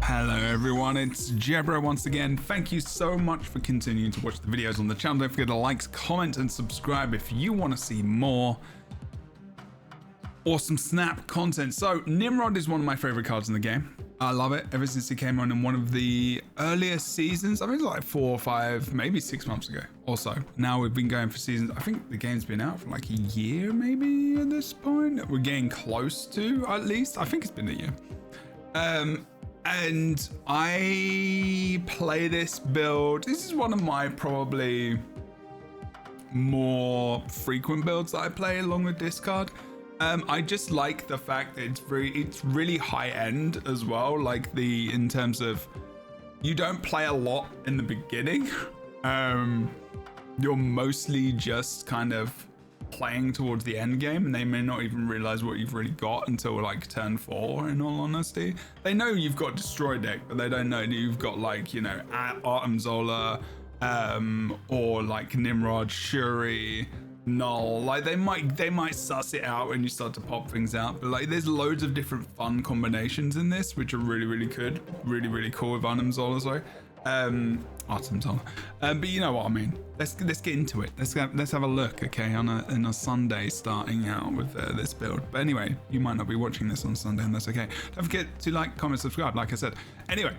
Hello everyone, it's Jebro once again. Thank you so much for continuing to watch the videos on the channel. Don't forget to like, comment and subscribe if you want to see more awesome Snap content. So NIMROD is one of my favorite cards in the game. I love it ever since it came on in one of the earliest seasons. I think it was like 4 or 5, maybe 6 months ago or so. Now we've been going for seasons. I think the game's been out for like a year maybe at this point. We're getting close to, at least. I think it's been a year. And I play this build. This is one of my probably more frequent builds that I play along with discard. I just like the fact that it's really high end as well. Like in terms of, you don't play a lot in the beginning. You're mostly just kind of playing towards the end game, and they may not even realize what you've really got until like turn 4, in all honesty. They know you've got Destroy deck, but they don't know that you've got, like, you know, Artem Zola, or like Nimrod, Shuri, Null. Like they might suss it out when you start to pop things out, but like there's loads of different fun combinations in this which are really good, really cool with Artem Zola, sorry. Artem Zola. But you know what I mean. Let's get into it. Let's have a look, okay, on a Sunday starting out with this build. But anyway, you might not be watching this on Sunday, and that's okay. Don't forget to like, comment, subscribe, like I said. Anyway,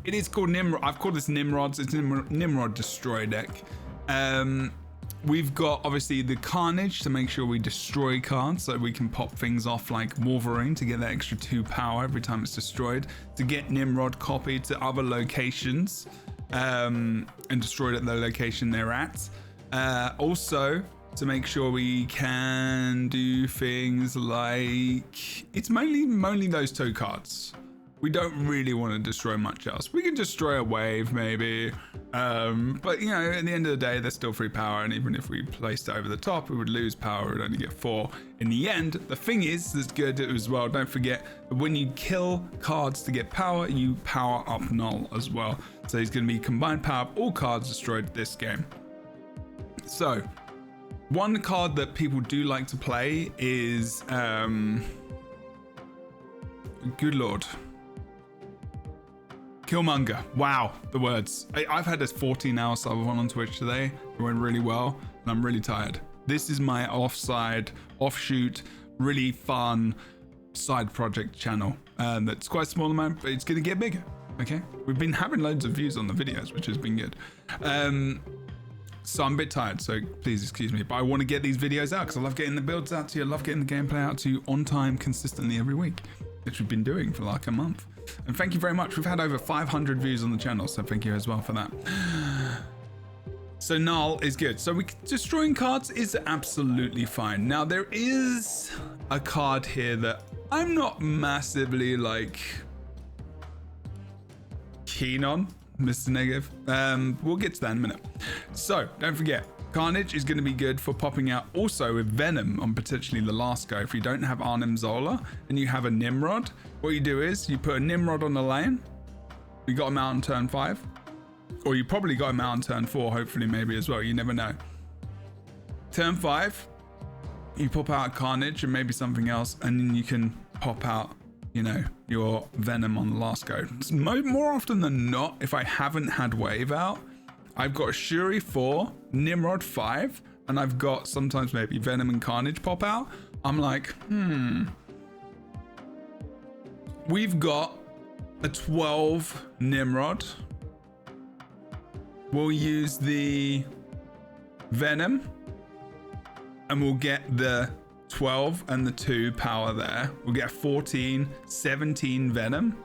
it is called Nimrod. I've called this Nimrods. It's Nimrod Destroy deck. We've got obviously the Carnage to make sure we destroy cards, so we can pop things off like Wolverine to get that extra 2 power every time it's destroyed, to get Nimrod copied to other locations and destroyed at the location they're at. Also to make sure we can do things like, it's mainly those 2 cards. We don't really want to destroy much else. We can destroy a wave maybe, but you know, at the end of the day, there's still 3 power, and even if we placed it over the top, we would lose power. We would only get 4 in the end. The thing is, that's good as well. Don't forget that when you kill cards to get power, you power up Null as well. So he's going to be combined power of all cards destroyed this game. So one card that people do like to play is, good lord, Killmonger. Wow, the words. I've had this 14-hour sub on Twitch today. It went really well, and I'm really tired. This is my offshoot, really fun side project channel. That's quite a small amount, but it's gonna get bigger, okay? We've been having loads of views on the videos, which has been good. So I'm a bit tired, so please excuse me, but I want to get these videos out because I love getting the builds out to you. I love getting the gameplay out to you on time, consistently every week, which we've been doing for like a month. And thank you very much. We've had over 500 views on the channel, so thank you as well for that. So Null is good. So destroying cards is absolutely fine. Now there is a card here that I'm not massively like keen on, Mr. Negative. We'll get to that in a minute. So don't forget, Carnage is going to be good for popping out also with Venom on potentially the last go. If you don't have Artem Zola and you have a Nimrod, what you do is you put a Nimrod on the lane. You got him out on turn 5, or you probably got him out on turn 4, hopefully, maybe as well. You never know. Turn 5, you pop out Carnage and maybe something else, and then you can pop out, you know, your Venom on the last go. More often than not, if I haven't had Wave out, I've got Shuri 4, Nimrod 5, and I've got sometimes maybe Venom and Carnage pop out. I'm like, We've got a 12 Nimrod. We'll use the Venom, and we'll get the 12 and the 2 power there. We'll get 14, 17 Venom,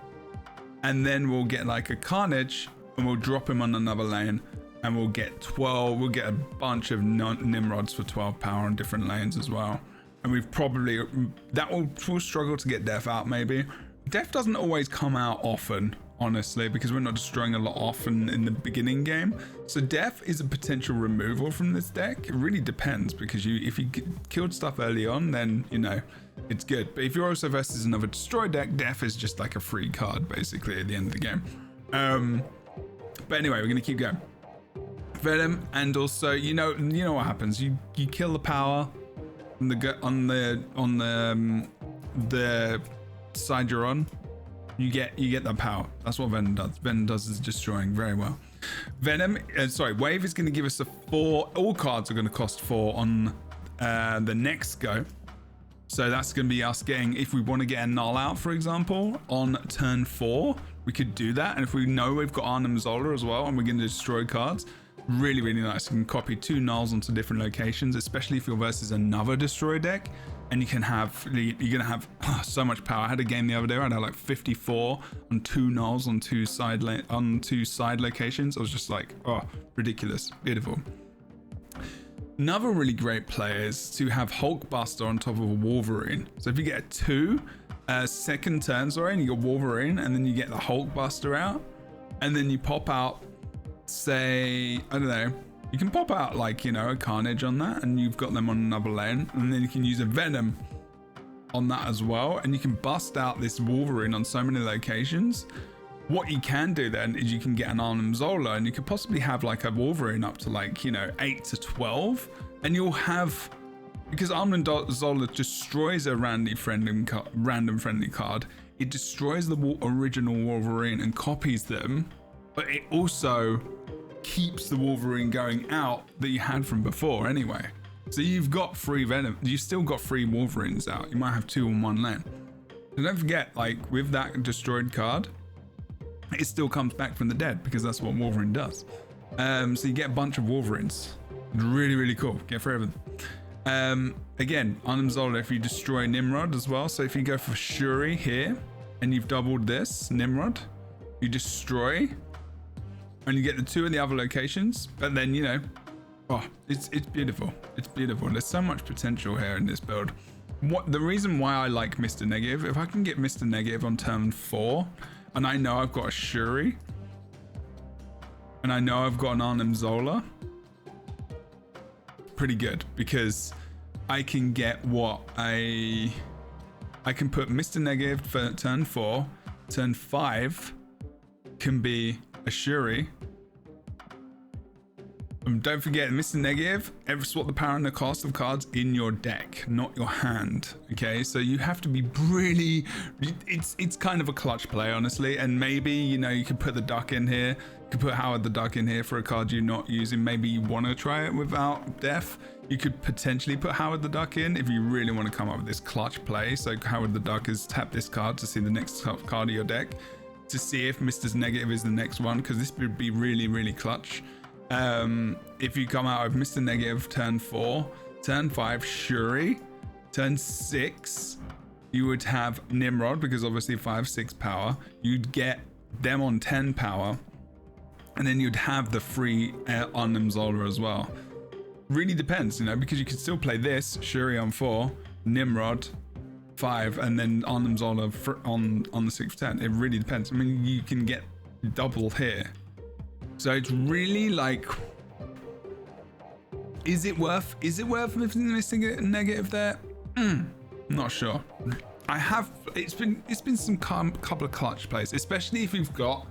and then we'll get like a Carnage, and we'll drop him on another lane. And we'll get 12, we'll get a bunch of Nimrods for 12 power on different lanes as well. And we've probably, we'll struggle to get Death out maybe. Death doesn't always come out often, honestly, because we're not destroying a lot often in the beginning game. So Death is a potential removal from this deck. It really depends, because if you killed stuff early on, then, you know, it's good. But if you're also versus another Destroy deck, Death is just like a free card, basically, at the end of the game. But anyway, we're gonna keep going. Venom, and also you know what happens. You kill the power on the side you're on, You get that power. That's what Venom does. Venom does is destroying very well. Venom, Wave is going to give us a 4. All cards are going to cost 4 on the next go. So that's going to be us getting, if we want to get a null out, for example, on turn 4, we could do that. And if we know we've got Arnim Zola as well, and we're going to destroy cards, really, really nice. You can copy 2 nulls onto different locations, especially if you're versus another destroy deck. And you're gonna have so much power. I had a game the other day where I had like 54 on 2 nulls on two side locations. I was just like, oh, ridiculous, beautiful. Another really great play is to have Hulkbuster on top of a Wolverine. So if you get a 2 second turn, and you get Wolverine, and then you get the Hulkbuster out, and then you pop out, say, I don't know, you can pop out like, you know, a Carnage on that, and you've got them on another lane, and then you can use a Venom on that as well, and you can bust out this Wolverine on so many locations. What you can do then is you can get an Arnim Zola, and you could possibly have like a Wolverine up to like, you know, 8 to 12, and you'll have, because Arnim Zola destroys a random friendly card, it destroys the original Wolverine and copies them, but it also keeps the Wolverine going out that you had from before anyway. So you've got 3 Venom, you've still got 3 Wolverines out. You might have 2 on one lane. And don't forget, like with that destroyed card, it still comes back from the dead because that's what Wolverine does. So you get a bunch of Wolverines. Really, really cool. Get 3 of them. Again, Arnim Zola, if you destroy Nimrod as well. So if you go for Shuri here and you've doubled this Nimrod, you destroy, and you get the 2 in the other locations, but then, you know, oh, it's beautiful. It's beautiful. There's so much potential here in this build. The reason why I like Mr. Negative, if I can get Mr. Negative on turn 4, and I know I've got a Shuri, and I know I've got an Arnim Zola, pretty good, because I can get I can put Mr. Negative for turn 4, turn 5 can be a Shuri. Don't forget, Mr. Negative, ever swap the power and the cost of cards in your deck, not your hand. Okay, so you have to be really, it's kind of a clutch play, honestly. And maybe, you know, you could put the Duck in here, you could put Howard the Duck in here for a card you're not using. Maybe you want to try it without Death. You could potentially put Howard the Duck in if you really want to come up with this clutch play. So Howard the Duck is tap this card to see the next card of your deck, to see if Mr. Negative is the next one, because this would be really, really clutch. If you come out of Mr. Negative turn 4, turn 5 Shuri, turn 6 you would have Nimrod, because obviously 5-6 power, you'd get them on 10 power, and then you'd have the free Arnim Zola as well. Really depends, you know, because you could still play this Shuri on 4, Nimrod 5, and then Arnim Zola on the 6-10. It really depends. I mean, you can get double here. So it's really like, is it worth missing a negative there? Not sure. It's been some couple of clutch plays, especially if you've got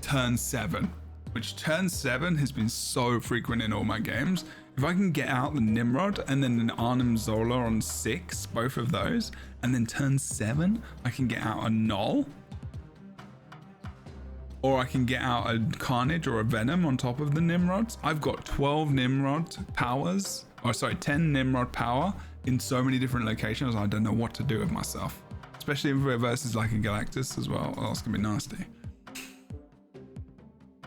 turn 7, which turn 7 has been so frequent in all my games. If I can get out the Nimrod and then an Arnim Zola on 6, both of those, and then turn 7 I can get out a Null, or I can get out a Carnage or a Venom on top of the Nimrods. I've got 12 Nimrod powers, or sorry, 10 Nimrod power in so many different locations. I don't know what to do with myself, especially if we're versus like a Galactus as well. Oh, it's gonna be nasty.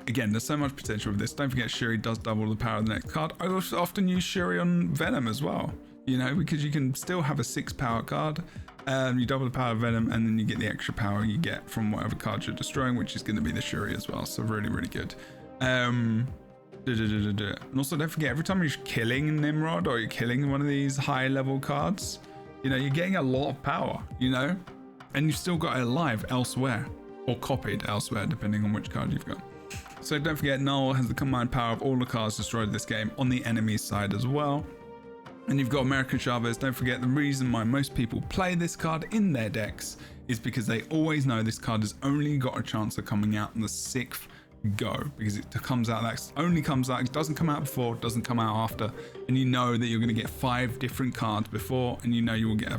Again, there's so much potential with this. Don't forget, Shuri does double the power of the next card. I also often use Shuri on Venom as well, you know, because you can still have a 6 power card. You double the power of Venom, and then you get the extra power you get from whatever card you're destroying, which is going to be the Shuri as well. So really, really good. And also, don't forget, every time you're killing Nimrod or you're killing one of these high level cards, you know, you're getting a lot of power, you know, and you've still got it alive elsewhere or copied elsewhere, depending on which card you've got. So don't forget, Null has the combined power of all the cards destroyed this game on the enemy side as well. And you've got American Chavez. Don't forget, the reason why most people play this card in their decks is because they always know this card has only got a chance of coming out on the 6th go, because it comes out, that only comes out, it doesn't come out before, doesn't come out after, and you know that you're going to get 5 different cards before, and you know you will get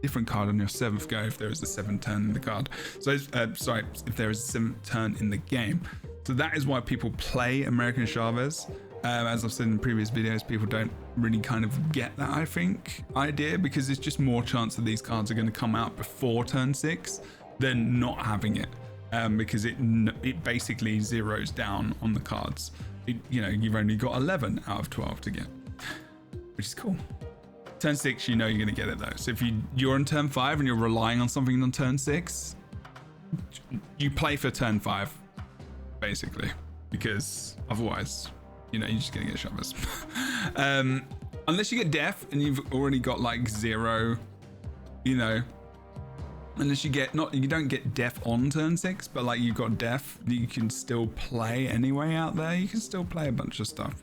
different card on your 7th go if there is a 7th turn in the card. So sorry, if there is a 7th turn in the game. So that is why people play American Chavez. As I've said in previous videos, people don't really kind of get that, I think, idea, because there's just more chance that these cards are going to come out before turn 6 than not having it, because it basically zeroes down on the cards. You've only got 11 out of 12 to get, which is cool. Turn 6, you're going to get it though. So if you're on turn 5 and you're relying on something on turn 6, you play for turn 5, basically, because otherwise, you're just going to get Chavez. Unless you get Death and you've already got like 0, unless you don't get Death on turn 6, but like you've got Death, you can still play anyway out there. You can still play a bunch of stuff.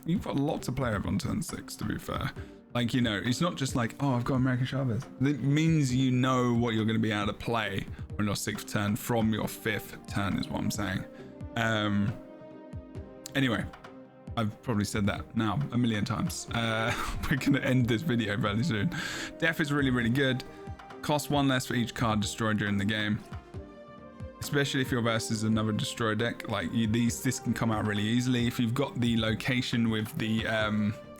You've got a lot to play over on turn 6, to be fair. Like, it's not just like, oh, I've got American Chavez. It means you know what you're going to be able to play on your 6th turn from your 5th turn, is what I'm saying. Anyway, I've probably said that now a million times. We're going to end this video fairly soon. Death is really, really good. Cost 1 less for each card destroyed during the game. Especially if your versus another destroy deck. Like, this can come out really easily. If you've got the location with the...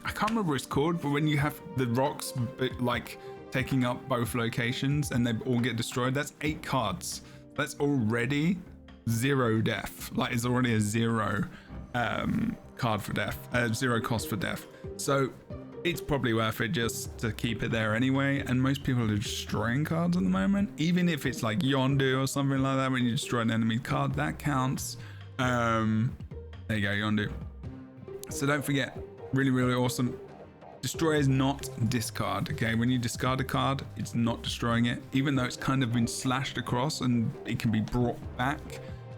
I can't remember what it's called, but when you have the rocks like taking up both locations and they all get destroyed, that's 8 cards. That's already 0 death. Like, it's already a 0 card for death, 0 cost for death. So it's probably worth it just to keep it there anyway. And most people are destroying cards at the moment, even if it's like Yondu or something like that. When you destroy an enemy card, that counts. There you go, Yondu. So don't forget, really, really awesome. Destroy is not discard. Okay, when you discard a card, it's not destroying it, even though it's kind of been slashed across and it can be brought back.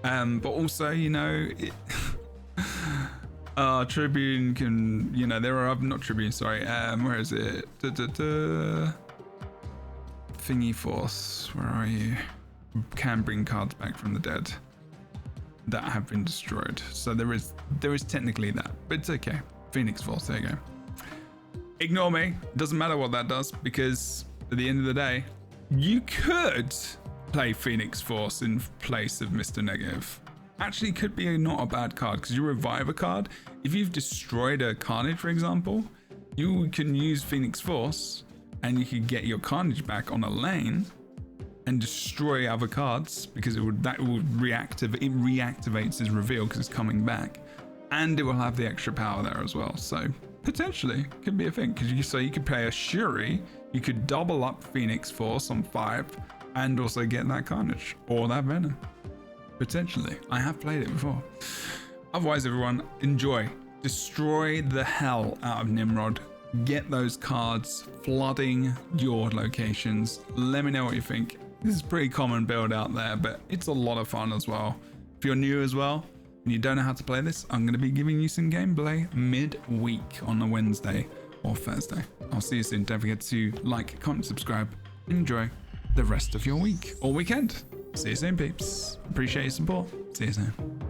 But also, Tribune can, there are not Tribune, sorry. Where is it? Thingy Force, where are you? Can bring cards back from the dead that have been destroyed. So there is technically that, but it's okay. Phoenix Force, there you go. Ignore me, it doesn't matter what that does, because at the end of the day, you could play Phoenix Force in place of Mr. Negative. Actually, could be not a bad card, because you revive a card. If you've destroyed a Carnage, for example, you can use Phoenix Force and you can get your Carnage back on a lane and destroy other cards, because it reactivates his reveal because it's coming back. And it will have the extra power there as well. So potentially could be a thing, because you could play a Shuri, you could double up Phoenix Force on 5 and also get that Carnage or that Venom. Potentially. I have played it before. Otherwise, everyone, enjoy. Destroy the hell out of Nimrod. Get those cards flooding your locations. Let me know what you think. This is a pretty common build out there, but it's a lot of fun as well. If you're new as well, and you don't know how to play this, I'm going to be giving you some gameplay mid-week on a Wednesday or Thursday. I'll see you soon. Don't forget to like, comment, subscribe, and enjoy the rest of your week or weekend. See you soon, peeps. Appreciate your support. See you soon.